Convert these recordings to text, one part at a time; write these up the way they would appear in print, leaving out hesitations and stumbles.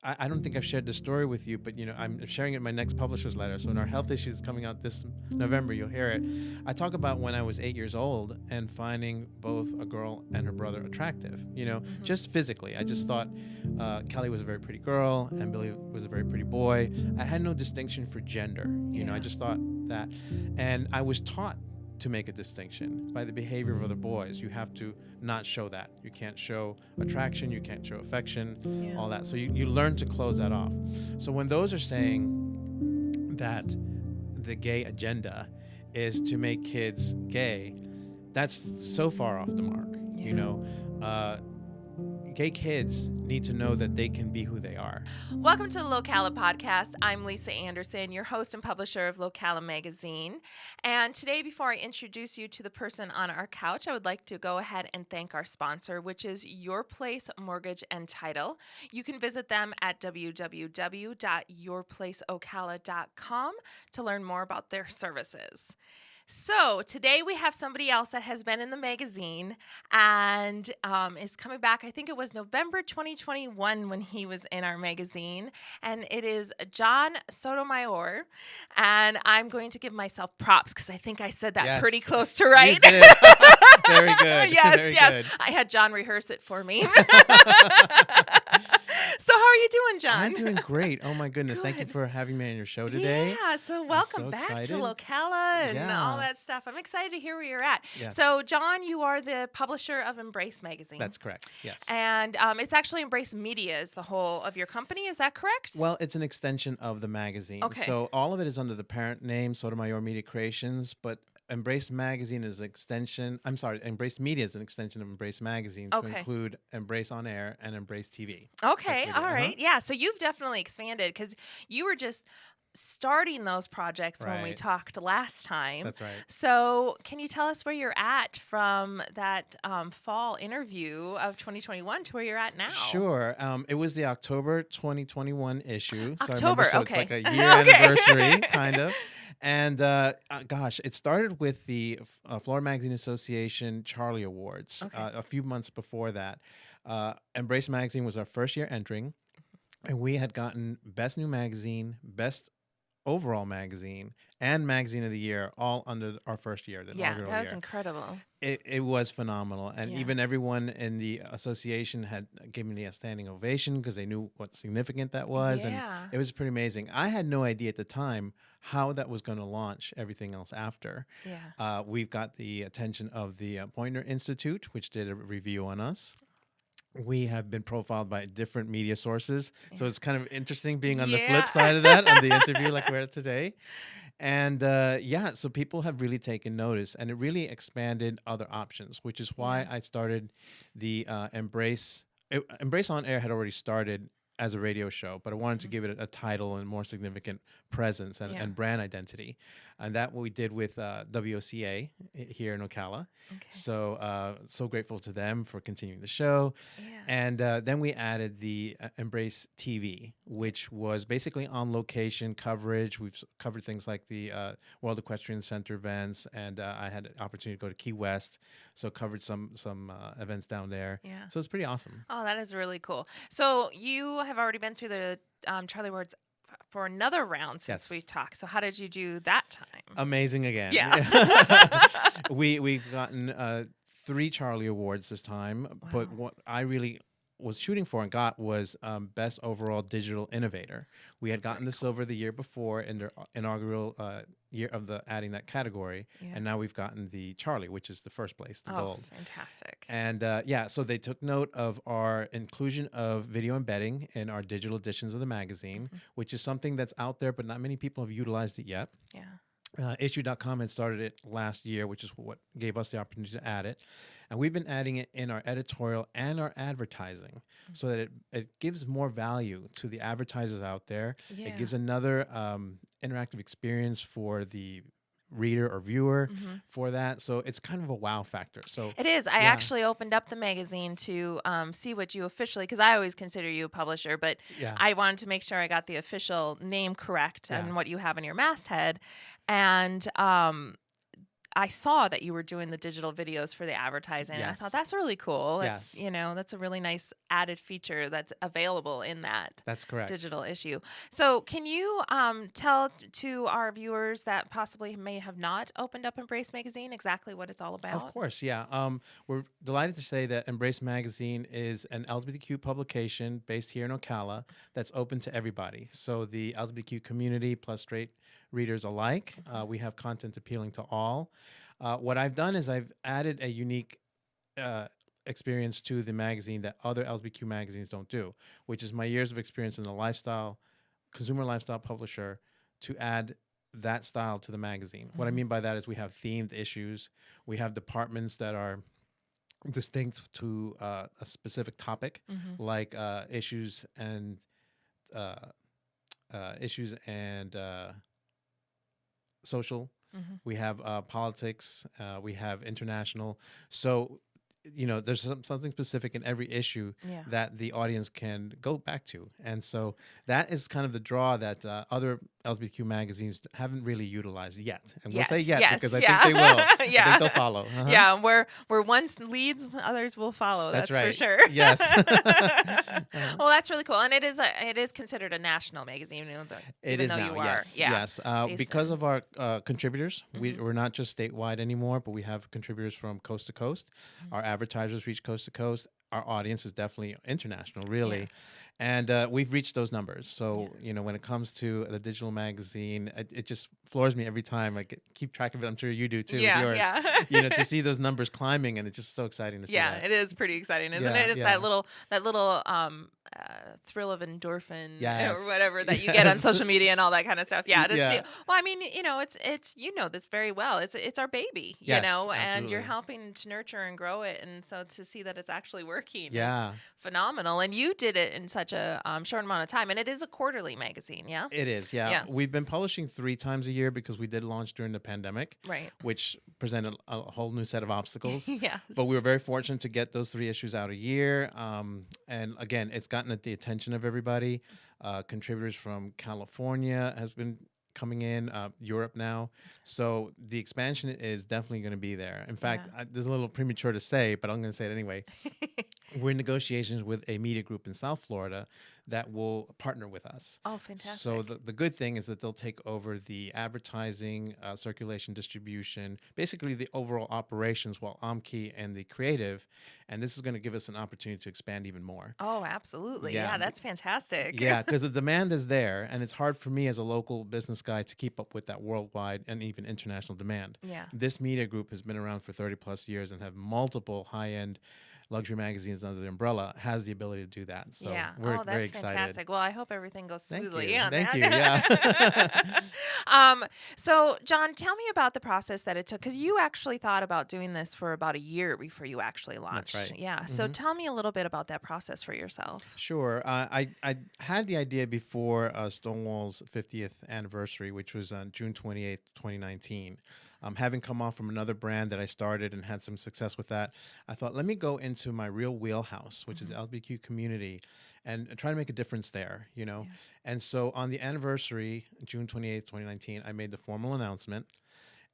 I don't think I've shared this story with you, but I'm sharing it in my next publisher's letter. So in our health issues coming out this November, you'll hear it. I talk about when I was 8 years old and finding both a girl and her brother attractive. Just physically. I just thought Kelly was a very pretty girl and Billy was a very pretty boy. I had no distinction for gender. I just thought that, and I was taught to make a distinction by the behavior of other boys. You have to not show that. You can't show attraction, you can't show affection, all that. So you learn to close that off. So when those are saying that the gay agenda is to make kids gay, that's so far off the mark. Gay kids need to know that they can be who they are. Welcome to the Locala podcast. I'm Lisa Anderson, your host and publisher of Locala magazine. And today, before I introduce you to the person on our couch, I would like to go ahead and thank our sponsor, which is Your Place Mortgage and Title. You can visit them at www.yourplaceocala.com to learn more about their services. So today we have somebody else that has been in the magazine and is coming back. I think it was November 2021 when he was in our magazine, and it is John Sotomayor. And I'm going to give myself props because I think I said that pretty close to right. You did. Very good. Yes, Very yes. good. I had John rehearse it for me. So how are you doing, John? I'm doing great. Oh my goodness. Good. Thank you for having me on your show today. Yeah, so welcome back excited. to Locala and all that stuff. I'm excited to hear where you're at. Yes. So, John, you are the publisher of Embrace magazine. That's correct. Yes. And it's actually Embrace Media is the whole of your company. Is that correct? Well, it's an extension of the magazine. Okay. So all of it is under the parent name, Sotomayor Media Creations, but Embrace Magazine is an extension. I'm sorry, Embrace Media is an extension of Embrace Magazine to include Embrace On Air and Embrace TV. Okay, all right. Yeah, so you've definitely expanded because you were just starting those projects when we talked last time. That's right. So can you tell us where you're at from that fall interview of 2021 to where you're at now? Sure. It was the October 2021 issue. October, so okay. It's like a year anniversary, kind of. And gosh, it started with the Florida Magazine Association Charlie Awards a few months before that. Embrace Magazine was our first year entering, and we had gotten Best New Magazine, Best Overall Magazine, and Magazine of the Year all under our first year, the inaugural year. That was incredible. It was phenomenal. And even everyone in the association had given me a standing ovation because they knew what significant that was. And it was pretty amazing. I had no idea at the time how that was going to launch everything else after. We've got the attention of the Poynter Institute, which did a review on us. We have been profiled by different media sources. So it's kind of interesting being on the flip side of that, on the interview like we're at today. And so people have really taken notice, and it really expanded other options, which is why I started the Embrace. Embrace On Air had already started as a radio show, but I wanted to give it a title and more significant presence and brand identity. And that we did with WOCA here in Locala. So grateful to them for continuing the show. And then we added the Embrace TV, which was basically on location coverage. We've covered things like the World Equestrian Center events, and I had an opportunity to go to Key West, so covered some events down there. So it's pretty awesome. Oh, that is really cool. So you have already been through the Charlie Awards for another round since we talked. So how did you do that time? Amazing again. We've gotten 3 Charlie Awards this time, but what I really was shooting for and got was Best Overall Digital Innovator. We had gotten the silver the year before in the inaugural year of the adding that category, and now we've gotten the Charlie, which is the first place, the gold. Fantastic. And so they took note of our inclusion of video embedding in our digital editions of the magazine, which is something that's out there, but not many people have utilized it yet. Issue.com had started it last year, which is what gave us the opportunity to add it. And we've been adding it in our editorial and our advertising so that it gives more value to the advertisers out there. It gives another interactive experience for the reader or viewer for that. So it's kind of a wow factor. So it is. I actually opened up the magazine to see what you officially, because I always consider you a publisher, but I wanted to make sure I got the official name correct and what you have in your masthead. And I saw that you were doing the digital videos for the advertising. And I thought Yes. that's really cool. It's, Yes. that's a really nice added feature that's available in that That's correct. digital issue. So can you tell to our viewers that possibly may have not opened up Embrace Magazine exactly what it's all about? Of course, yeah. We're delighted to say that Embrace Magazine is an LGBTQ publication based here in Ocala that's open to everybody. So the LGBTQ community plus straight readers alike. We have content appealing to all. What I've done is I've added a unique experience to the magazine that other LGBTQ magazines don't do, which is my years of experience in the consumer lifestyle publisher to add that style to the magazine. What I mean by that is we have themed issues. We have departments that are distinct to a specific topic, like issues and social. We have politics. We have international. So, there's something specific in every issue that the audience can go back to. And so that is kind of the draw that other LGBTQ magazines haven't really utilized yet. And we'll say yet because I think they will. I think they'll follow. Yeah, where one leads, others will follow. That's right. For sure. Yes. Well, that's really cool. And it is considered a national magazine. It is now, yes. Yes. Because of our contributors, we're not just statewide anymore, but we have contributors from coast to coast. Our advertisers reach coast to coast. Our audience is definitely international, really. Yeah. And we've reached those numbers. So, when it comes to the digital magazine, it just floors me every time. I keep track of it. I'm sure you do too. Yeah, with yours. To see those numbers climbing, and it's just so exciting to see. Yeah, that. It is pretty exciting, isn't it? It's that little thrill of endorphin or whatever that you get on social media and all that kind of stuff. Yeah. Well, I mean, it's this very well. It's our baby, and absolutely. you're helping to nurture and grow it, and so to see that it's actually working, is phenomenal. And you did it in such a short amount of time, and it is a quarterly magazine. Yeah, it is. Yeah. We've been publishing 3 times a year because we did launch during the pandemic, right? Which presented a whole new set of obstacles. Yes. But we were very fortunate to get those 3 issues out a year. And again, it's gotten the attention of everybody. Contributors from California has been coming in, Europe now. So the expansion is definitely going to be there. In fact, this is a little premature to say, but I'm going to say it anyway. We're in negotiations with a media group in South Florida that will partner with us. Oh, fantastic. So the good thing is that they'll take over the advertising, circulation, distribution, basically the overall operations while I'm key and the creative. And this is going to give us an opportunity to expand even more. Oh, absolutely. Yeah, that's fantastic. Yeah, because the demand is there, and it's hard for me as a local business guy to keep up with that worldwide and even international demand. Yeah. This media group has been around for 30 plus years and have multiple high-end luxury magazines under the umbrella, has the ability to do that. So we're very excited. Fantastic. Well, I hope everything goes smoothly. Thank you. Yeah. So, John, tell me about the process that it took, because you actually thought about doing this for about a year before you actually launched. That's right. Yeah. So tell me a little bit about that process for yourself. Sure. I had the idea before Stonewall's 50th anniversary, which was on June 28th, 2019. Having come off from another brand that I started and had some success with that, I thought, let me go into my real wheelhouse, which is the LGBTQ community, and try to make a difference there, Yeah. And so on the anniversary, June 28th, 2019, I made the formal announcement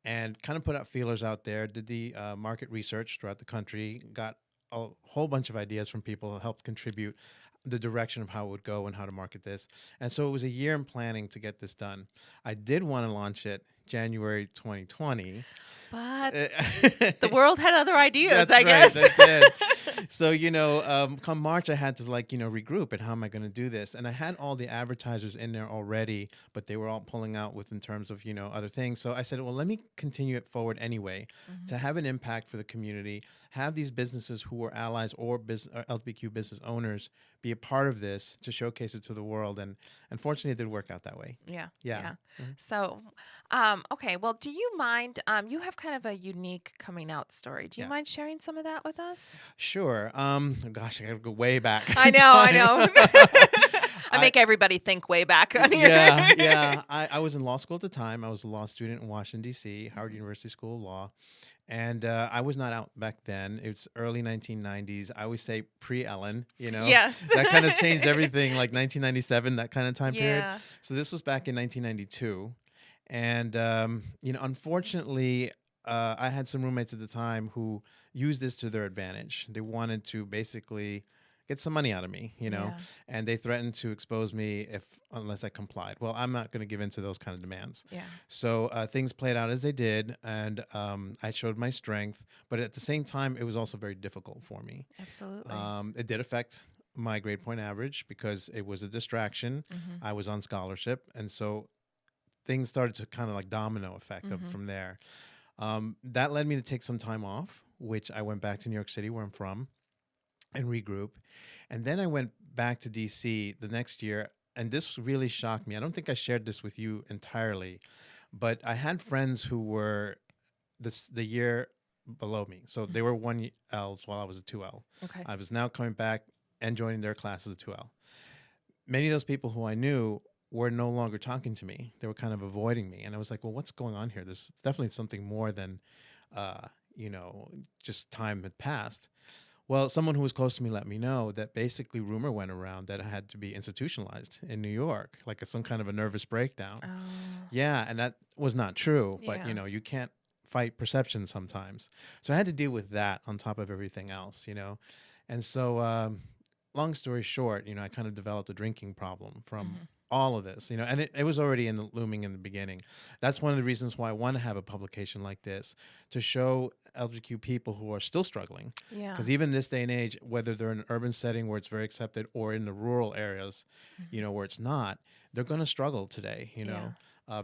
and kind of put out feelers out there, did the market research throughout the country, got a whole bunch of ideas from people who helped contribute the direction of how it would go and how to market this. And so it was a year in planning to get this done. I did want to launch it January 2020. But the world had other ideas, That's I guess. Right, that did. So, come March, I had to regroup and how am I going to do this? And I had all the advertisers in there already, but they were all pulling out in terms of, other things. So I said, well, let me continue it forward anyway to have an impact for the community, have these businesses who are allies or LGBTQ business owners be a part of this to showcase it to the world. And unfortunately, it did work out that way. Yeah. Mm-hmm. So, okay. Well, do you mind, you have kind of a unique coming out story. Do you mind sharing some of that with us? Sure. Gosh, I got to go way back. I know. I make everybody think way back on here. Yeah. I was in law school at the time. I was a law student in Washington, D.C., Howard University School of Law. And I was not out back then. It's early 1990s. I always say pre-Ellen, Yes. That kind of changed everything, like 1997, that kind of time period. Yeah. So this was back in 1992. And, unfortunately, I had some roommates at the time who used this to their advantage. They wanted to basically get some money out of me, and they threatened to expose me unless I complied. Well, I'm not going to give in to those kind of demands. Yeah. So things played out as they did, and I showed my strength. But at the same time, it was also very difficult for me. Absolutely. It did affect my grade point average because it was a distraction. I was on scholarship, and so things started to kind of like domino effect from there. That led me to take some time off, which I went back to New York City, where I'm from, and regroup. And then I went back to DC the next year, and this really shocked me. I don't think I shared this with you entirely, but I had friends who were the year below me. So they were 1Ls while I was a 2L. Okay. I was now coming back and joining their class as a 2L. Many of those people who I knew were no longer talking to me. They were kind of avoiding me. And I was like, well, what's going on here? There's definitely something more than, just time had passed. Well, someone who was close to me let me know that basically rumor went around that I had to be institutionalized in New York, like some kind of a nervous breakdown. Oh. Yeah, and that was not true. But, Yeah. you can't fight perception sometimes. So I had to deal with that on top of everything else, And so long story short, I kind of developed a drinking problem from all of this, and it was already looming in the beginning. That's one of the reasons why I want to have a publication like this, to show LGBTQ people who are still struggling. Yeah. Because even this day and age, whether they're in an urban setting where it's very accepted or in the rural areas, where it's not, they're going to struggle today,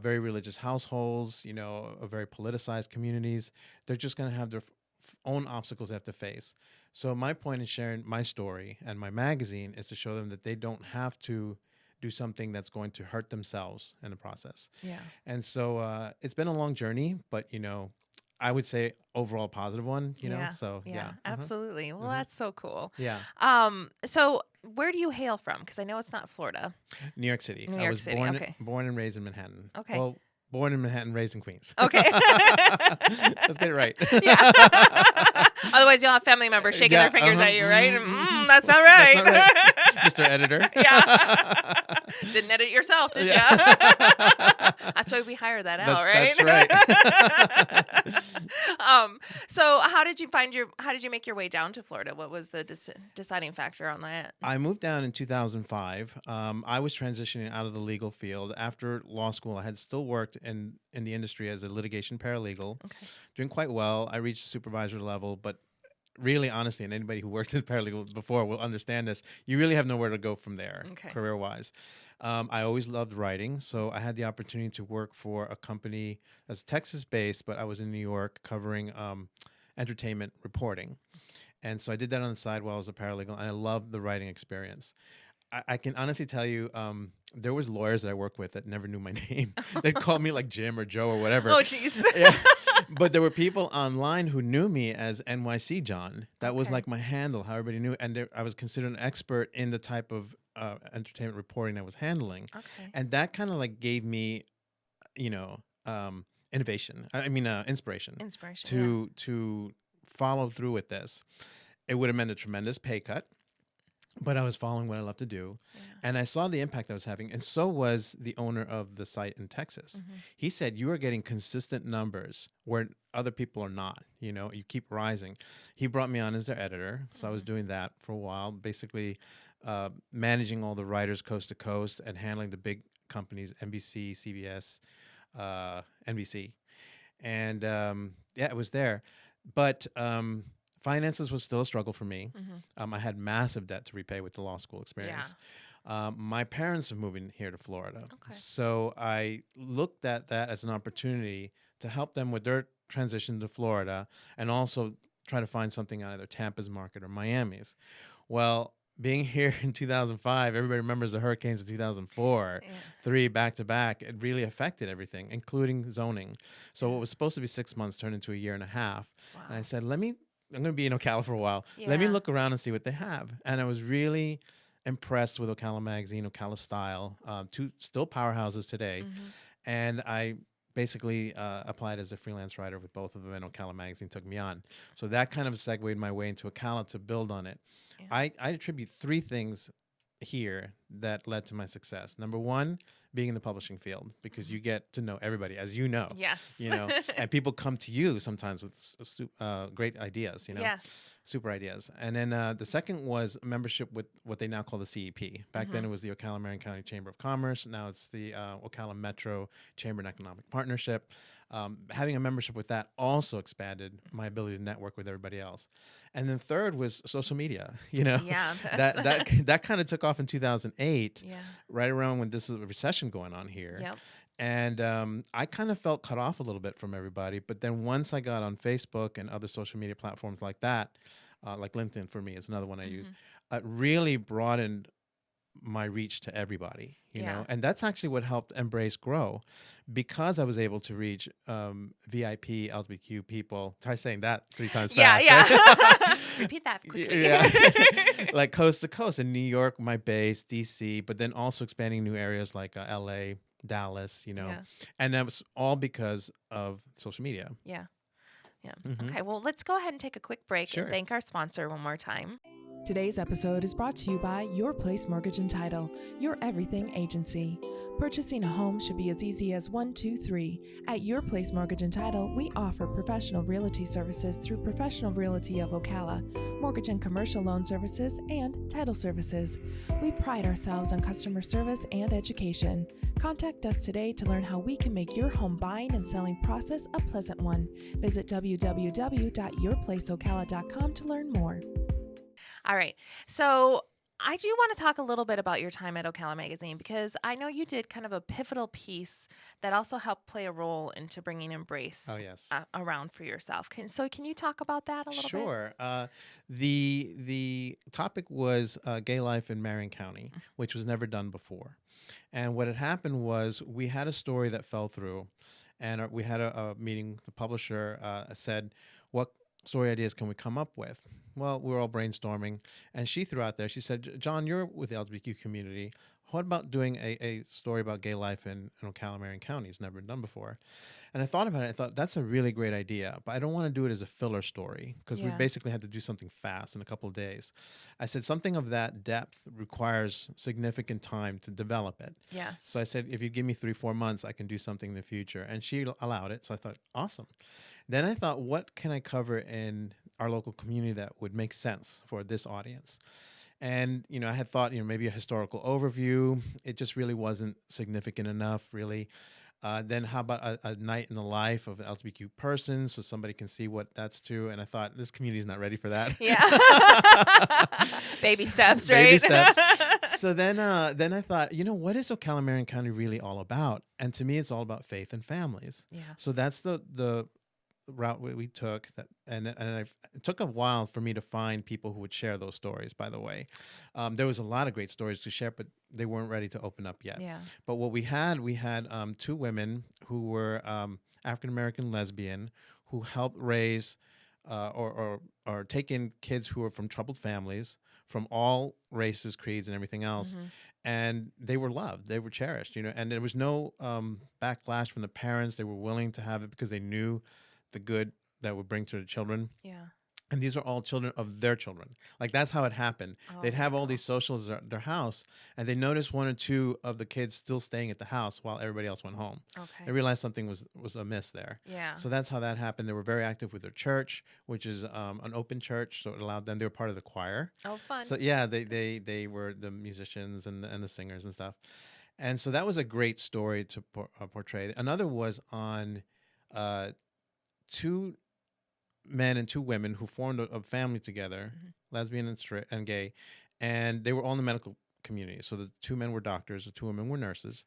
very religious households, very politicized communities. They're just going to have their own obstacles they have to face. So my point in sharing my story and my magazine is to show them that they don't have to do something that's going to hurt themselves in the process. Yeah. And so it's been a long journey, but, I would say overall positive one, so yeah. Absolutely. Well, that's so cool. Yeah. So where do you hail from? Because I know it's not Florida. New York City. New I York was City, born, okay. born and raised in Manhattan. Okay. Well, born in Manhattan, raised in Queens. Okay. Let's get it right. Yeah. Otherwise, you'll have family members shaking their fingers at you, right? That's not right. That's not right. Mr. Editor. Yeah. Didn't edit yourself, did you? That's why we hire that out, right? That's right. So how did you make your way down to Florida? What was the deciding factor on that? I moved down in 2005. I was transitioning out of the legal field. After law school, I had still worked in the industry as a litigation paralegal, doing quite well. I reached supervisor level, but really, honestly, and anybody who worked in paralegal before will understand this, you really have nowhere to go from there, career-wise. I always loved writing, so I had the opportunity to work for a company that's Texas-based, but I was in New York covering entertainment reporting. And so I did that on the side while I was a paralegal, and I loved the writing experience. I can honestly tell you, there was lawyers that I worked with that never knew my name. They'd call me like Jim or Joe or whatever. Oh, jeez. Yeah. But there were people online who knew me as NYC John. That was like my handle, how everybody knew. And I was considered an expert in the type of entertainment reporting I was handling. Okay. And that kind of like gave me, inspiration. To follow through with this. It would have meant a tremendous pay cut. But I was following what I love to do. Yeah. And I saw the impact I was having. And so was the owner of the site in Texas. He said, you are getting consistent numbers where other people are not. You keep rising. He brought me on as their editor. So I was doing that for a while, basically managing all the writers coast to coast and handling the big companies, NBC, CBS, NBC. And it was there. But finances was still a struggle for me. I had massive debt to repay with the law school experience. Yeah. My parents are moving here to Florida. So I looked at that as an opportunity to help them with their transition to Florida and also try to find something on either Tampa's market or Miami's. Well, being here in 2005, everybody remembers the hurricanes in 2004, 3 back to back. It really affected everything, including zoning. So what was supposed to be 6 months turned into a year and a half. Wow. And I said, I'm going to be in Ocala for a while. Yeah. Let me look around and see what they have. And I was really impressed with Locala Magazine, Locala Style, 2 still powerhouses today. And I basically applied as a freelance writer with both of them, and Locala Magazine took me on. So that kind of segued my way into Locala to build on it. Yeah. I attribute 3 things here that led to my success. Number one, being in the publishing field, because you get to know everybody, as you know. Yes. And people come to you sometimes with great ideas, Yes. super ideas. And then the second was membership with what they now call the CEP. Back then it was the Ocala Marion County Chamber of Commerce. Now it's the Ocala Metro Chamber and Economic Partnership. Having a membership with that also expanded my ability to network with everybody else. And then third was social media. Yeah, that kind of took off in 2008, Yeah. right around when this is a recession going on here. Yep. And I kind of felt cut off a little bit from everybody. But then once I got on Facebook and other social media platforms like that, like LinkedIn for me is another one I use, it really broadened my reach to everybody, you know, and that's actually what helped Embrace grow, because I was able to reach VIP LGBTQ people. Try saying that 3 times fast. Yeah. Right? Repeat that quickly. Yeah. Like coast to coast. In New York, my base, DC, but then also expanding new areas like LA, Dallas, and that was all because of social media. Yeah. Okay, well, let's go ahead and take a quick break Sure. and thank our sponsor one more time. Today's episode is brought to you by Your Place Mortgage and Title, your everything agency. Purchasing a home should be as easy as 1, 2, 3. At Your Place Mortgage and Title, we offer professional realty services through Professional Realty of Ocala, mortgage and commercial loan services, and title services. We pride ourselves on customer service and education. Contact us today to learn how we can make your home buying and selling process a pleasant one. Visit www.yourplaceocala.com to learn more. All right. So I do want to talk a little bit about your time at Ocala Magazine, because I know you did kind of a pivotal piece that also helped play a role into bringing Embrace around for yourself. Can you talk about that a little bit? Sure. The topic was gay life in Marion County, which was never done before. And what had happened was we had a story that fell through, and we had a meeting. The publisher said, what story ideas can we come up with? Well, we were all brainstorming, and she threw out there, she said, John, you're with the LGBTQ community. What about doing a story about gay life in Ocala Marion County? It's never been done before. And I thought about it. I thought, that's a really great idea, but I don't want to do it as a filler story, because we basically had to do something fast in a couple of days. I said, something of that depth requires significant time to develop it. Yes. So I said, if you give me 3-4 months, I can do something in the future. And she allowed it. So I thought, awesome. Then I thought, what can I cover in our local community that would make sense for this audience? And, I had thought, maybe a historical overview. It just really wasn't significant enough, really. Then how about a night in the life of an LGBTQ person, so somebody can see what that's to? And I thought, this community is not ready for that. Yeah. Baby steps, right? Baby steps. So then I thought, what is Ocala Marion County really all about? And to me, it's all about faith and families. Yeah. So that's the route we took, and it took a while for me to find people who would share those stories. By the way, there was a lot of great stories to share, but they weren't ready to open up yet. Yeah. But what we had 2 women who were African American lesbian, who helped raise or take in kids who were from troubled families, from all races, creeds, and everything else. And they were loved, they were cherished, and there was no backlash from the parents. They were willing to have it because they knew the good that would bring to the children. Yeah. And these are all children of their children. Like, that's how it happened. They'd have all these socials at their house, and they noticed 1 or 2 of the kids still staying at the house while everybody else went home. Okay. They realized something was amiss there. Yeah. So that's how that happened. They were very active with their church, which is an open church, so it allowed them. They were part of the choir. Oh, fun. So yeah, they were the musicians and the singers and stuff. And so that was a great story to portray. Another was on 2 men and 2 women who formed a family together, lesbian and straight and gay, and they were all in the medical community. So the 2 men were doctors, the 2 women were nurses,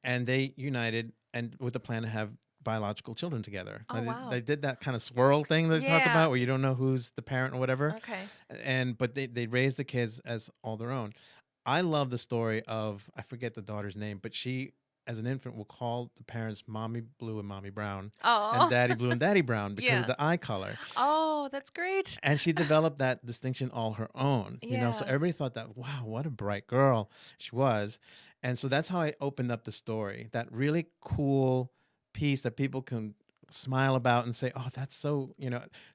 and they united and with the plan to have biological children together. Oh, wow. They did that kind of swirl thing they talk about, where you don't know who's the parent or whatever. Okay. But they raised the kids as all their own. I love the story of, I forget the daughter's name, but she, as an infant, will call the parents Mommy Blue and Mommy Brown, and Daddy Blue and Daddy Brown because of the eye color. Oh, that's great. And she developed that distinction all her own, so everybody thought that, wow, what a bright girl she was. And so that's how I opened up the story, that really cool piece that people can smile about and say, oh, that's so,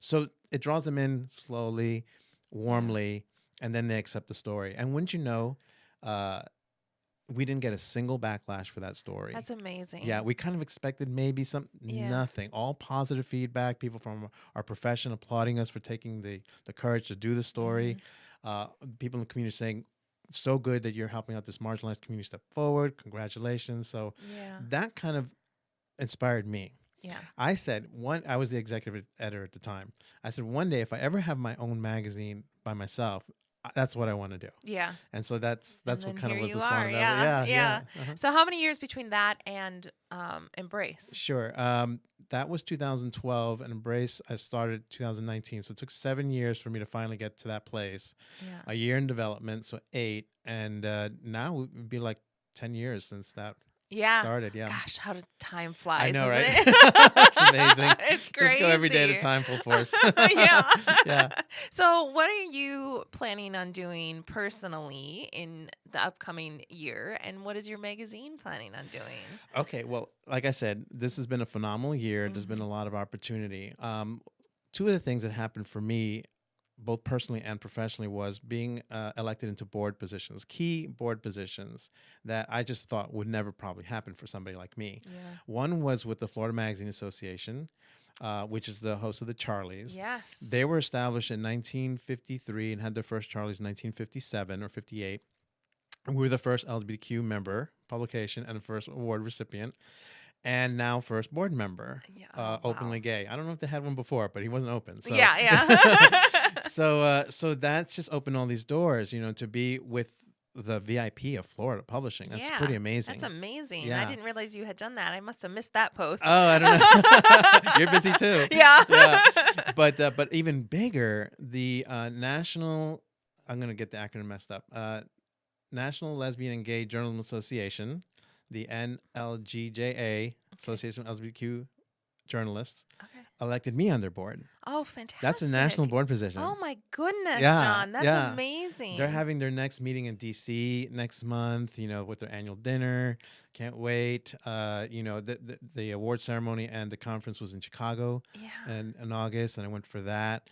so it draws them in slowly, warmly, and then they accept the story. And wouldn't you know, we didn't get a single backlash for that story. That's amazing. Yeah, we kind of expected maybe nothing. All positive feedback. People from our profession applauding us for taking the courage to do the story. People in the community saying, so good that you're helping out this marginalized community step forward. Congratulations. So that kind of inspired me. Yeah. I said, I was the executive editor at the time. I said, one day, if I ever have my own magazine by myself, that's what I want to do. Yeah. And so that's what kind of was the spawn of that. it. Yeah. So how many years between that and Embrace? Sure. That was 2012, and Embrace I started 2019. So it took 7 years for me to finally get to that place. Yeah. A year in development, so 8, and now it would be like 10 years since that started. Yeah. Gosh, how did time flies? I know, right? It? It's amazing. It's crazy. Just go every day to time full force. Yeah. Yeah. So what are you planning on doing personally in the upcoming year, and what is your magazine planning on doing? Okay, well, like I said, this has been a phenomenal year. There's been a lot of opportunity. Two of the things that happened for me, both personally and professionally, was being elected into board positions, key board positions that I just thought would never probably happen for somebody like me. Yeah. One was with the Florida Magazine Association, which is the host of the Charlies. Yes. They were established in 1953 and had their first Charlies in 1957 or 58. And we were the first LGBTQ member publication and the first award recipient. And now first board member, openly gay. I don't know if they had one before, but he wasn't open. So. Yeah. So that's just opened all these doors, to be with the VIP of Florida Publishing. That's pretty amazing. That's amazing. Yeah. I didn't realize you had done that. I must have missed that post. Oh, I don't know. You're busy too. Yeah. But even bigger, the national, I'm going to get the acronym messed up, National Lesbian and Gay Journalism Association, the NLGJA, Association of LGBTQ Journalists, elected me on their board. Oh, fantastic. That's a national board position. Oh, my goodness, John. That's amazing. They're having their next meeting in D.C. next month, with their annual dinner. Can't wait. The award ceremony and the conference was in Chicago in August, and I went for that.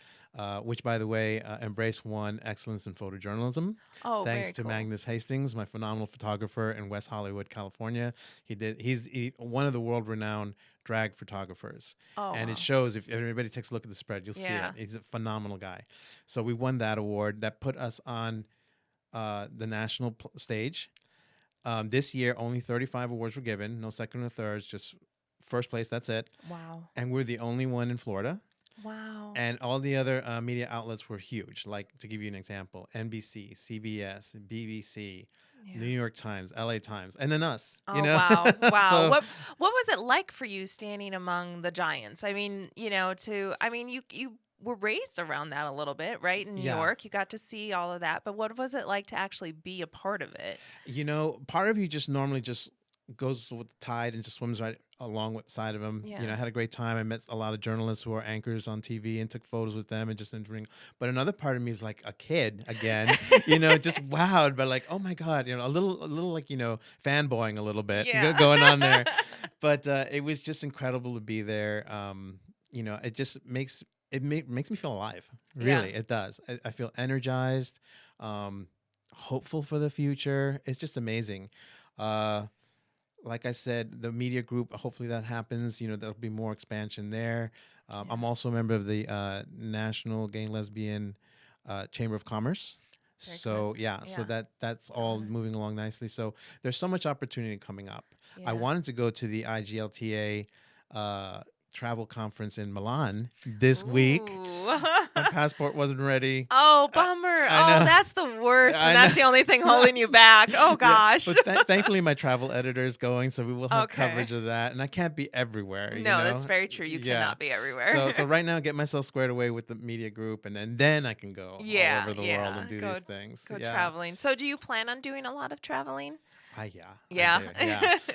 Which, by the way, Embrace won Excellence in Photojournalism. Oh, thanks to cool. Magnus Hastings, my phenomenal photographer in West Hollywood, California. He's one of the world-renowned drag photographers. Oh, and it shows, if everybody takes a look at the spread, you'll see it. He's a phenomenal guy. So we won that award. That put us on the national stage. This year, only 35 awards were given. No second or thirds, just first place. That's it. Wow. And we're the only one in Florida. Wow. And all the other media outlets were huge. Like, to give you an example, NBC, CBS, BBC, New York Times, LA Times, and then us. Wow. Wow. So, what was it like for you standing among the giants? I mean, you were raised around that a little bit, right? In New York, you got to see all of that. But what was it like to actually be a part of it? Part of you just normally just goes with the tide and just swims right along with the side of them. Yeah. I had a great time. I met a lot of journalists who are anchors on TV and took photos with them and just entering. But another part of me is like a kid again, just wowed, but like, oh my God, a little like, fanboying a little bit going on there. But it was just incredible to be there. It just makes me feel alive. Really, it does. I feel energized, hopeful for the future. It's just amazing. Like I said, the media group, hopefully that happens. There'll be more expansion there. I'm also a member of the National Gay and Lesbian Chamber of Commerce. Very So, good. so that's all moving along nicely. So there's so much opportunity coming up. I wanted to go to the IGLTA travel conference in Milan this week. My passport wasn't ready. Oh, bummer. I know. That's the worst. When that's the only thing holding you back. Oh, gosh. But thankfully, my travel editor is going, so we will have coverage of that. And I can't be everywhere. No, that's very true. You cannot be everywhere. So right now, get myself squared away with the media group, and then I can go all over the world and do these things. Go traveling. So do you plan on doing a lot of traveling? Yeah.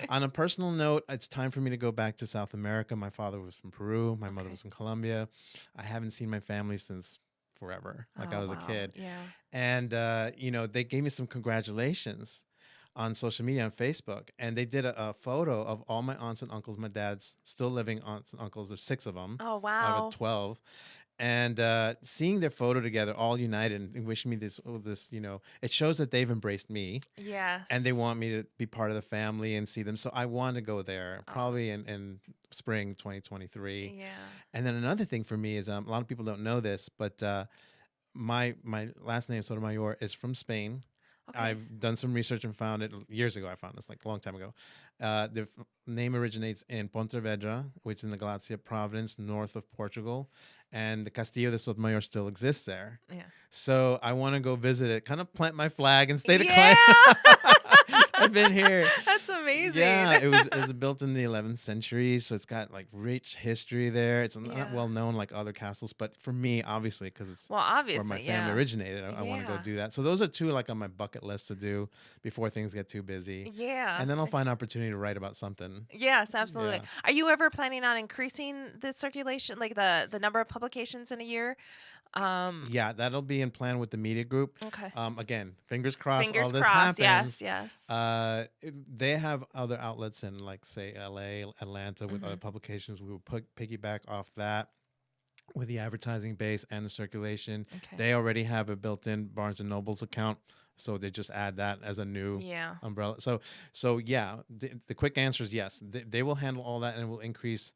On a personal note, it's time for me to go back to South America. My father was from Peru. My mother was from Colombia. I haven't seen my family since forever, like I was a kid. Yeah. And, they gave me some congratulations on social media, on Facebook. And they did a photo of all my aunts and uncles, my dad's still living aunts and uncles. There's 6 of them. Oh, I have wow. 12. And seeing their photo together, all united, and wishing me this, it shows that they've embraced me. Yes. And they want me to be part of the family and see them. So I want to go there probably in spring 2023. Yeah. And then another thing for me is a lot of people don't know this, but my last name, Sotomayor, is from Spain. Okay. I've done some research and found it years ago. I found this like a long time ago. The name originates in Pontevedra, which is in the Galicia province, north of Portugal. And the Castillo de Sotomayor still exists there. Yeah. So I want to go visit it, kind of plant my flag and stay to Yeah. claim. I've been here. That's amazing. Yeah, it was built in the 11th century, so it's got like rich history there. It's not well known like other castles, but for me, obviously, because it's where my family originated, I want to go do that. So those are two like on my bucket list to do before things get too busy. Yeah. And then I'll find opportunity to write about something. Yes, absolutely. Yeah. Are you ever planning on increasing the circulation, like the number of publications in a year? Yeah, that'll be in plan with the media group. Okay. Again, fingers crossed all this crossed. happens. Yes. They have other outlets in like say LA, Atlanta with other publications. We will piggyback off that with the advertising base and the circulation. Okay. They already have a built-in Barnes and Noble's account, so they just add that as a new umbrella. So yeah, the quick answer is yes. They will handle all that and it will increase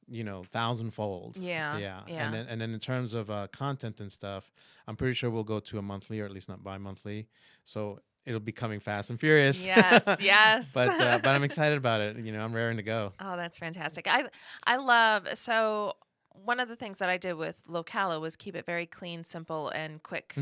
1,000-fold. Yeah. And then in terms of content and stuff, I'm pretty sure we'll go to a monthly or at least not bi-monthly. So it'll be coming fast and furious. Yes. But I'm excited about it. I'm raring to go. Oh, that's fantastic. I love, so one of the things that I did with Locala was keep it very clean, simple, and quick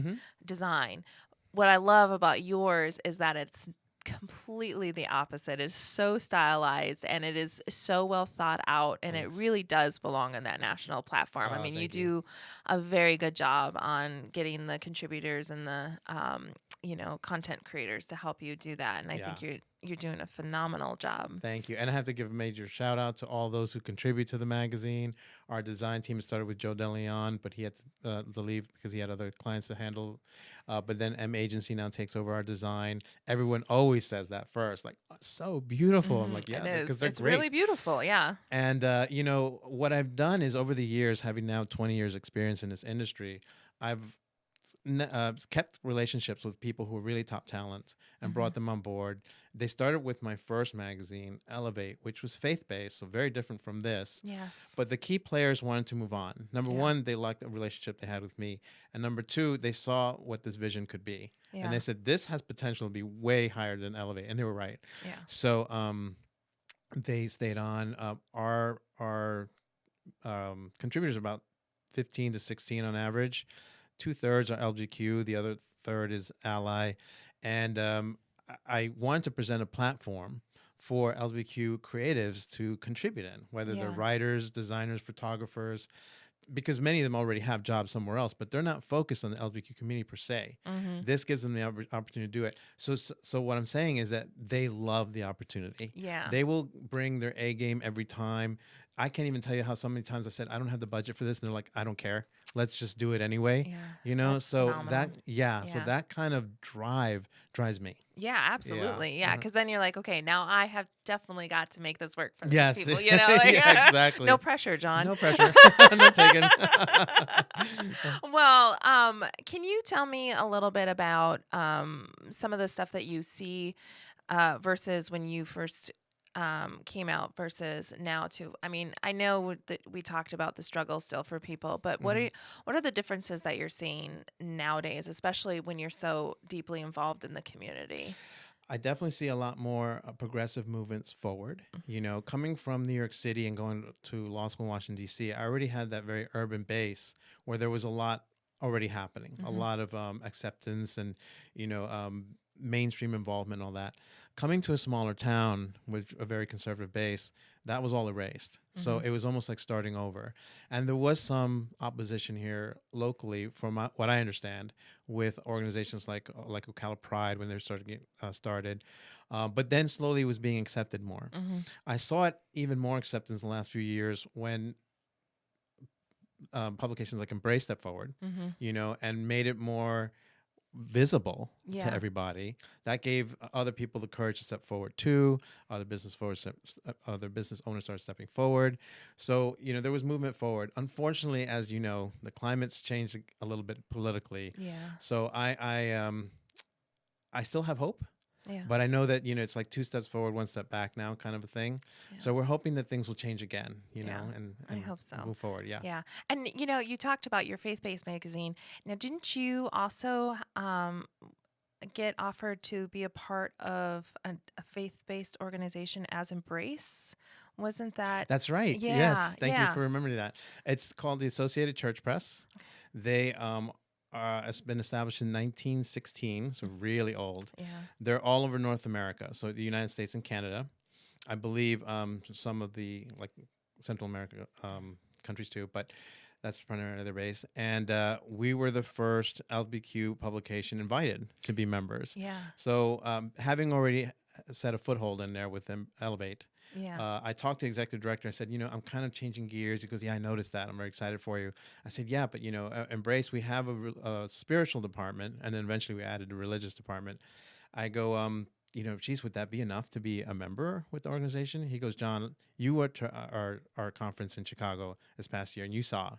design. What I love about yours is that it's completely the opposite. It's so stylized and it is so well thought out, and it really does belong on that national platform. I mean, you do a very good job on getting the contributors and the content creators to help you do that, and I think you're doing a phenomenal job. Thank you. And I have to give a major shout out to all those who contribute to the magazine. Our design team started with Joe DeLeon, but he had to leave because he had other clients to handle. But then M Agency now takes over our design. Everyone always says that first, like, oh, so beautiful. I'm like, yeah, because they're it's great. Really beautiful, yeah. And, what I've done is over the years, having now 20 years experience in this industry, I've kept relationships with people who are really top talent and brought them on board. They started with my first magazine, Elevate, which was faith-based, so very different from this. Yes. But the key players wanted to move on. Number one, they liked the relationship they had with me. And number two, they saw what this vision could be. Yeah. And they said, this has potential to be way higher than Elevate. And they were right. Yeah. So they stayed on. Our contributors are about 15 to 16 on average. 2/3 are LGBTQ, the other third is Ally. And I wanted to present a platform for LGBTQ creatives to contribute in, whether they're writers, designers, photographers, because many of them already have jobs somewhere else, but they're not focused on the LGBTQ community per se. This gives them the opportunity to do it. So what I'm saying is that they love the opportunity. Yeah. They will bring their A game every time. I can't even tell you how so many times I said, I don't have the budget for this. And they're like, I don't care. Let's just do it anyway. Yeah. So phenomenal. So that kind of drives me. Yeah, absolutely. Yeah. Because then you're like, okay, now I have definitely got to make this work for these yes. people. Like, yeah, exactly. No pressure, John. No pressure. Not taken. Well, can you tell me a little bit about some of the stuff that you see versus when you first came out versus now too? I mean, I know that we talked about the struggle still for people, but what are the differences that you're seeing nowadays, especially when you're so deeply involved in the community? I definitely see a lot more progressive movements forward. Coming from New York City and going to law school in Washington, D.C., I already had that very urban base where there was a lot already happening, a lot of acceptance and, mainstream involvement and all that. Coming to a smaller town with a very conservative base, that was all erased. So it was almost like starting over. And there was some opposition here locally, from what I understand, with organizations like Locala Pride when they started. But then slowly it was being accepted more. I saw it even more acceptance in the last few years when publications like Embrace stepped forward, and made it more visible Yeah. to everybody. That gave other people the courage to step forward too. Other business owners started stepping forward. So, there was movement forward. Unfortunately, as you know, the climate's changed a little bit politically. Yeah. So I still have hope. Yeah. But I know that, it's like 2 steps forward, 1 step back now kind of a thing. Yeah. So we're hoping that things will change again, and I hope so. Move forward. Yeah. Yeah. And, you talked about your faith-based magazine. Now, didn't you also get offered to be a part of a faith-based organization as Embrace? Wasn't that? That's right. Yeah. Yes. Thank you for remembering that. It's called the Associated Church Press. They it's been established in 1916, so really old. Yeah. They're all over North America, so the United States and Canada. I believe some of the Central America countries too, but that's primarily their base. And we were the first LGBTQ publication invited to be members. Yeah. So having already set a foothold in there with them, Elevate. Yeah. I talked to the executive director. I said, I'm kind of changing gears. He goes, yeah, I noticed that. I'm very excited for you. I said, yeah, but, Embrace, we have a spiritual department, and then eventually we added a religious department. I go, geez, would that be enough to be a member with the organization? He goes, John, you were to our conference in Chicago this past year, and you saw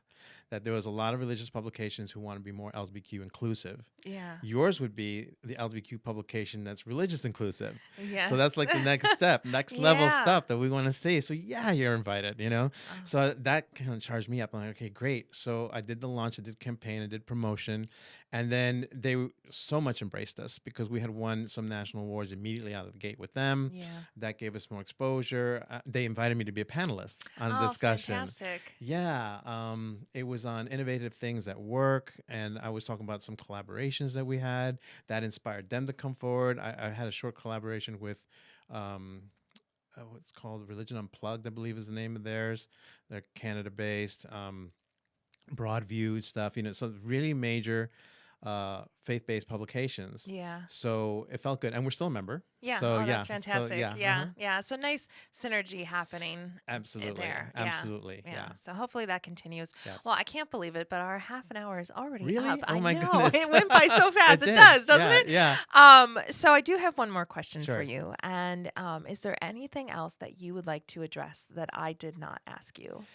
that there was a lot of religious publications who want to be more LGBTQ inclusive. Yeah. Yours would be the LGBTQ publication that's religious inclusive. Yes. So that's like the next step, next level stuff that we want to see. So yeah, you're invited, So that kind of charged me up. I'm like, okay, great. So I did the launch, I did campaign, I did promotion. And then they so much embraced us because we had won some national awards immediately out of the gate with them. Yeah. That gave us more exposure. They invited me to be a panelist on a discussion. Fantastic. Yeah. It was on innovative things at work. And I was talking about some collaborations that we had that inspired them to come forward. I had a short collaboration with what's called Religion Unplugged, I believe is the name of theirs. They're Canada-based, Broadview stuff, so really major faith-based publications. Yeah. So it felt good. And we're still a member. Yeah. So, that's fantastic. So, yeah. So nice synergy happening. Absolutely. There. Absolutely. Yeah. So hopefully that continues. Yes. Well, I can't believe it, but our half an hour is already really? up. Oh, my know. goodness. It went by so fast. It did. does, doesn't it? Yeah. So I do have one more question Sure. for you. And is there anything else that you would like to address that I did not ask you?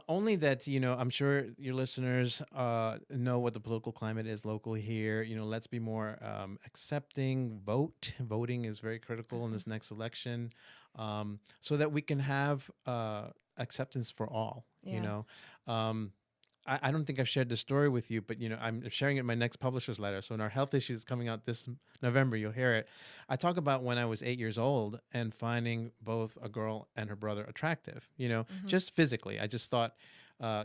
Only that, I'm sure your listeners know what the political climate is locally here. Let's be more accepting. Voting is very critical in this next election, so that we can have acceptance for all. Yeah. I don't think I've shared this story with you, but I'm sharing it in my next publisher's letter. So in our health issues coming out this November, you'll hear it. I talk about when I was 8 years old and finding both a girl and her brother attractive, just physically. I just thought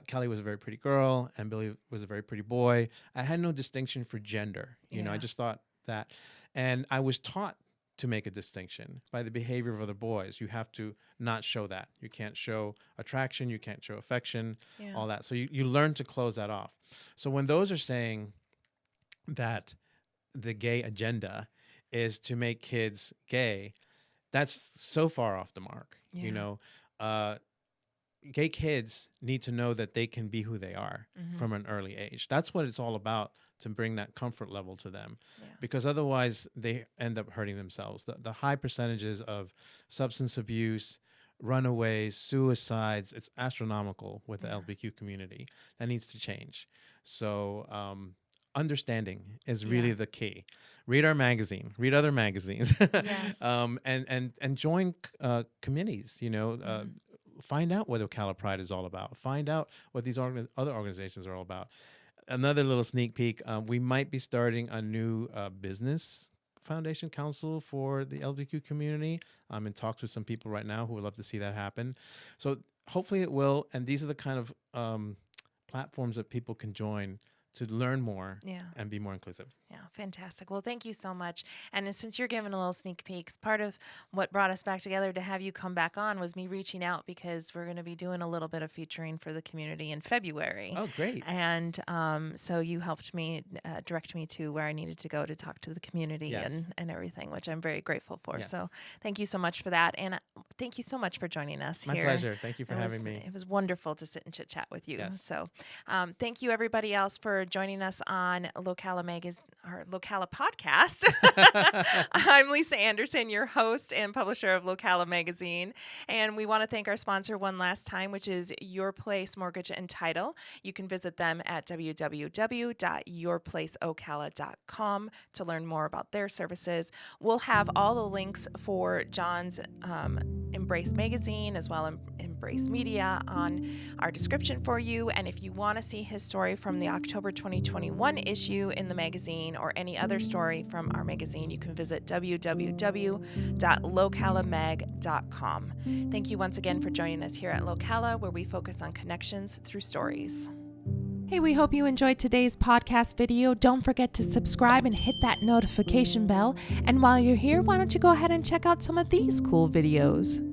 Kelly was a very pretty girl and Billy was a very pretty boy. I had no distinction for gender. I just thought that. And I was taught to make a distinction by the behavior of other boys. You have to not show that. You can't show attraction. You can't show affection, all that. So you learn to close that off. So when those are saying that the gay agenda is to make kids gay, that's so far off the mark. Gay kids need to know that they can be who they are from an early age. That's what it's all about, to bring that comfort level to them, because otherwise they end up hurting themselves. The high percentages of substance abuse, runaways, suicides, it's astronomical with the LGBTQ community. That needs to change. So understanding is really the key. Read our magazine, read other magazines, and join committees, find out what Locala Pride is all about. Find out what these other organizations are all about. Another little sneak peek, we might be starting a new business foundation council for the LGBTQ community. I'm in talks with some people right now who would love to see that happen. So hopefully it will. And these are the kind of platforms that people can join to learn more and be more inclusive. Yeah, fantastic. Well, thank you so much. And since you're giving a little sneak peeks, part of what brought us back together to have you come back on was me reaching out, because we're going to be doing a little bit of featuring for the community in February. Oh, great. And so you helped me direct me to where I needed to go to talk to the community and everything, which I'm very grateful for. Yes. So thank you so much for that. And thank you so much for joining us here. My pleasure. Thank you for having me. It was wonderful to sit and chit chat with you. Yes. So thank you, everybody else, for joining us on Locala Magazine. our Locala podcast. I'm Lisa Anderson, your host and publisher of Locala magazine. And we want to thank our sponsor one last time, which is Your Place Mortgage and Title. You can visit them at www.yourplaceocala.com to learn more about their services. We'll have all the links for John's Embrace magazine as well as Embrace Media on our description for you. And if you want to see his story from the October 2021 issue in the magazine or any other story from our magazine, you can visit www.localamag.com. Thank you once again for joining us here at Locala, where we focus on connections through stories. Hey, we hope you enjoyed today's podcast video. Don't forget to subscribe and hit that notification bell. And while you're here, why don't you go ahead and check out some of these cool videos?